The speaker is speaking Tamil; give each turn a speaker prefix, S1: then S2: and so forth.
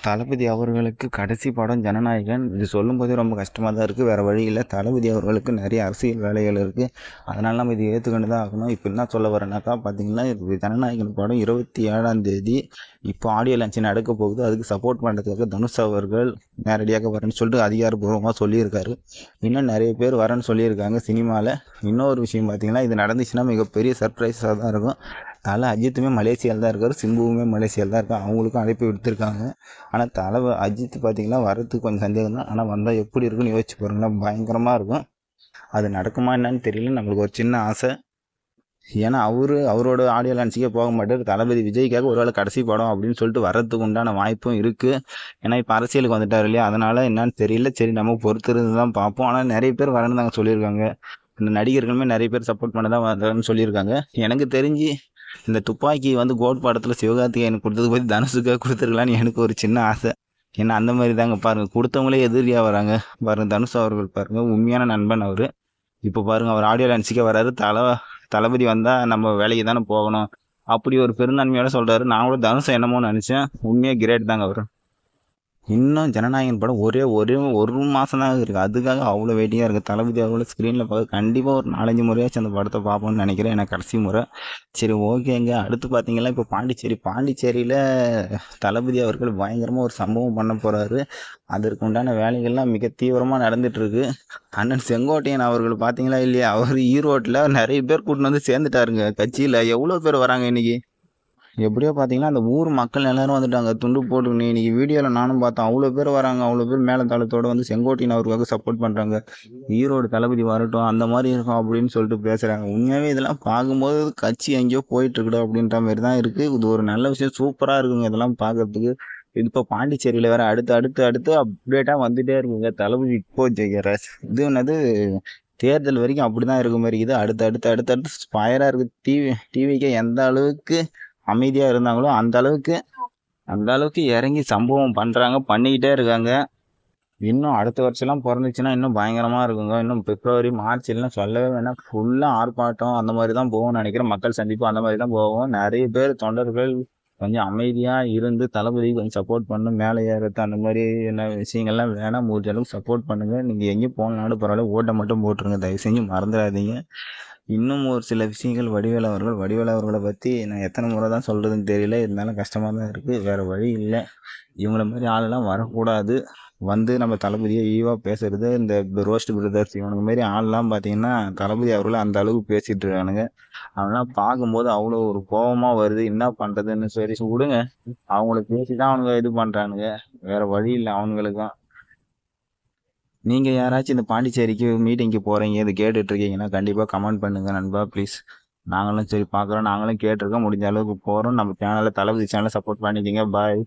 S1: தளபதி அவர்களுக்கு கடைசி படம் ஜனநாயகன். இது சொல்லும்போதே ரொம்ப கஷ்டமாக தான் இருக்குது. வேறு வழி இல்லை. தளபதி அவர்களுக்கு நிறைய அரசியல் வேலைகள் இருக்குது. அதனால நம்ம இது ஏற்றுக்கொண்டு தான் ஆகணும். இப்போ என்ன சொல்ல வரேன்னாக்கா பார்த்தீங்கன்னா, இது ஜனநாயகன் படம் 27ஆம் தேதி இப்போ ஆடியோ லான்ச் நடக்க போகுது. அதுக்கு சப்போர்ட் பண்ணுறதுக்காக தனுஷ் அவர்கள் நேரடியாக வரேன்னு சொல்லிட்டு அதிகாரப்பூர்வமாக சொல்லியிருக்காரு. இன்னும் நிறைய பேர் வரேன்னு சொல்லியிருக்காங்க சினிமாவில். இன்னொரு விஷயம் பார்த்தீங்கன்னா, இது நடந்துச்சுன்னா மிகப்பெரிய சர்ப்ரைஸாக தான் இருக்கும். அஜித்துமே மலேசியாவில் தான் இருக்கார், சிம்புவுமே மலேசியாவில் தான் இருக்கார். அவங்களுக்கும் அழைப்பு விடுத்திருக்காங்க. ஆனால் அஜித் பார்த்தீங்கன்னா வரதுக்கு கொஞ்சம் சந்தேகம் தான். ஆனால் வந்தால் எப்படி இருக்குன்னு யோசிச்சு பாருங்களேன், பயங்கரமாக இருக்கும். அது நடக்குமா என்னன்னு தெரியல. நம்மளுக்கு ஒரு சின்ன ஆசை. ஏன்னா அவரோட ஆடியோ லான்ச்சுக்கே போக மாட்டார். தளபதி விஜய்க்காக ஒரு வேளை கடைசி படம் அப்படின்னு சொல்லிட்டு வர்றதுக்கு உண்டான வாய்ப்பும் இருக்குது. ஏன்னா இப்போ அரசியலுக்கு வந்துட்டார் இல்லையா, அதனால் என்னன்னு தெரியல. சரி, நம்ம பொறுத்திருந்து தான் பார்ப்போம். ஆனால் நிறைய பேர் வரேன்னு தாங்க சொல்லியிருக்காங்க. இந்த நடிகர்களுமே நிறைய பேர் சப்போர்ட் பண்ண தான் வரேன்னு சொல்லியிருக்காங்க. எனக்கு தெரிஞ்சு இந்த துப்பாக்கி கோட் படத்தில் சிவகார்த்திகேயனுக்கு கொடுத்தது பற்றி தனுஷுக்காக கொடுத்துருக்கலான்னு எனக்கு ஒரு சின்ன ஆசை. ஏன்னா அந்த மாதிரி தாங்க பாருங்கள், கொடுத்தவங்களே எதிரியாக வராங்க பாருங்கள். தனுஷ் அவர்கள் பாருங்கள், உண்மையான நண்பன் அவர். இப்போ பாருங்கள், அவர் ஆடியோ லான்ச்சுக்கே வராரு. தளபதி வந்தால் நம்ம வேலைக்கு தானே போகணும் அப்படி ஒரு பெருந்தன்மையோட சொல்கிறாரு. நான் கூட தனுஷை என்னமோன்னு நினச்சேன். உண்மையாக கிரேட் தாங்க அவர். இன்னும் ஜனநாயகன் படம் ஒரு மாதம் தான் இருக்குது. அதுக்காக அவ்வளோ வெயிட்டிங்காக இருக்குது. தளபதி அவ்வளோ ஸ்க்ரீனில் பார்க்க கண்டிப்பாக ஒரு 4-5 முறையாச்சும் அந்த படத்தை பார்ப்போம்னு நினைக்கிறேன். எனக்கு கடைசி முறை. சரி, ஓகேங்க. அடுத்து பார்த்தீங்கன்னா இப்போ பாண்டிச்சேரியில் தளபதி அவர்கள் பயங்கரமாக ஒரு சம்பவம் பண்ண போகிறாரு. அதற்கு உண்டான வேலைகள்லாம் மிக தீவிரமாக நடந்துகிட்ருக்கு. அண்ணன் செங்கோட்டையன் அவர்கள் பார்த்தீங்களா இல்லையா, அவர் ஈரோட்டில் நிறைய பேர் கூட்டின்னு வந்து சேர்ந்துட்டாருங்க கட்சியில். எவ்வளோ பேர் வராங்க இன்றைக்கி. எப்படியோ பார்த்தீங்கன்னா அந்த ஊர் மக்கள் எல்லாரும் வந்துட்டாங்க துண்டு போட்டுக்கின்னு. இன்றைக்கி வீடியோவில் நானும் பார்த்தேன். அவ்வளோ பேர் வராங்க. அவ்வளோ பேர் மேலத்தாளத்தோடு வந்து செங்கோட்டையன் அவருக்காக சப்போர்ட் பண்ணுறாங்க. ஈரோடு தளபதி வரட்டும், அந்த மாதிரி இருக்கும் அப்படின்னு சொல்லிட்டு பேசுகிறாங்க. உண்மையாகவே இதெல்லாம் பார்க்கும்போது கட்சி எங்கேயோ போயிட்டுருக்குடா அப்படின்ற மாதிரி தான் இருக்குது. இது ஒரு நல்ல விஷயம், சூப்பராக இருக்குங்க இதெல்லாம் பார்க்குறதுக்கு. இது இப்போ பாண்டிச்சேரியில் வேறு அடுத்து அப்டேட்டாக வந்துகிட்டே இருக்குங்க. தளபதி இப்போ ஜெயிக்கிற இது என்னது தேர்தல் வரைக்கும் அப்படி தான் இருக்க மாதிரி இது. அடுத்து ஸ்பயராக இருக்குது. டிவிக்கே எந்த அளவுக்கு அமைதியாக இருந்தாங்களோ அந்த அளவுக்கு இறங்கி சம்பவம் பண்ணுறாங்க, பண்ணிக்கிட்டே இருக்காங்க. இன்னும் அடுத்த வருஷம்லாம் பிறந்துச்சுன்னா இன்னும் பயங்கரமாக இருக்குங்க. இன்னும் பிப்ரவரி மார்ச் எல்லாம் சொல்லவே வேணாம். ஃபுல்லாக ஆர்ப்பாட்டம் அந்த மாதிரி தான் போகும்னு நினைக்கிறேன். மக்கள் சந்திப்பு அந்த மாதிரி தான் போகும். நிறைய பேர் தொண்டர்கள் கொஞ்சம் அமைதியாக இருந்து தளபதி கொஞ்சம் சப்போர்ட் பண்ணணும். மேலே ஏறது அந்த மாதிரி என்ன விஷயங்கள்லாம் வேணாம். முடிஞ்ச அளவுக்கு சப்போர்ட் பண்ணுங்கள். நீங்கள் எங்கேயும் போகலனாலும் பரவாயில்ல, ஓட்டை மட்டும் போட்டுருங்க. தயவு செஞ்சு மறந்துடாதீங்க. இன்னும் ஒரு சில விஷயங்கள் வடிவேலு அவர்களை பற்றி நான் எத்தனை முறை தான் சொல்கிறதுன்னு தெரியல. இருந்தாலும் கஷ்டமாக தான் இருக்குது. வேறு வழி இல்லை. இவங்கள மாதிரி ஆளெல்லாம் வரக்கூடாது. நம்ம தளபதியை ஈவாக பேசுகிறது இந்த ரோஸ்ட் பிரதர்ஸ் இவனுங்க மாரி ஆள்லாம் பார்த்தீங்கன்னா தளபதி அவர்களை அந்த அளவுக்கு பேசிகிட்டு இருக்கானுங்க. அவனெல்லாம் பார்க்கும்போது அவ்வளோ ஒரு கோபமாக வருது. என்ன பண்ணுறதுன்னு சரி விடுங்க. அவங்களுக்கு பேசி தான் அவனுங்க இது பண்ணுறானுங்க. வேறு வழி இல்லை அவனுங்களுக்கும். நீங்கள் யாராச்சும் இந்த பாண்டிச்சேரிக்கு மீட்டிங்க்கு போகிறீங்க, இது கேட்டுட்ருக்கீங்கன்னா கண்டிப்பாக கமெண்ட் பண்ணுங்கள் நண்பா, ப்ளீஸ். நாங்களும் சரி பார்க்குறோம். நாங்களும் கேட்டிருக்கோம். முடிஞ்ச அளவுக்கு போகிறோம். நம்ம சேனலில் தளபதி சேனலை சப்போர்ட் பண்ணிக்கிங்க. பாய்.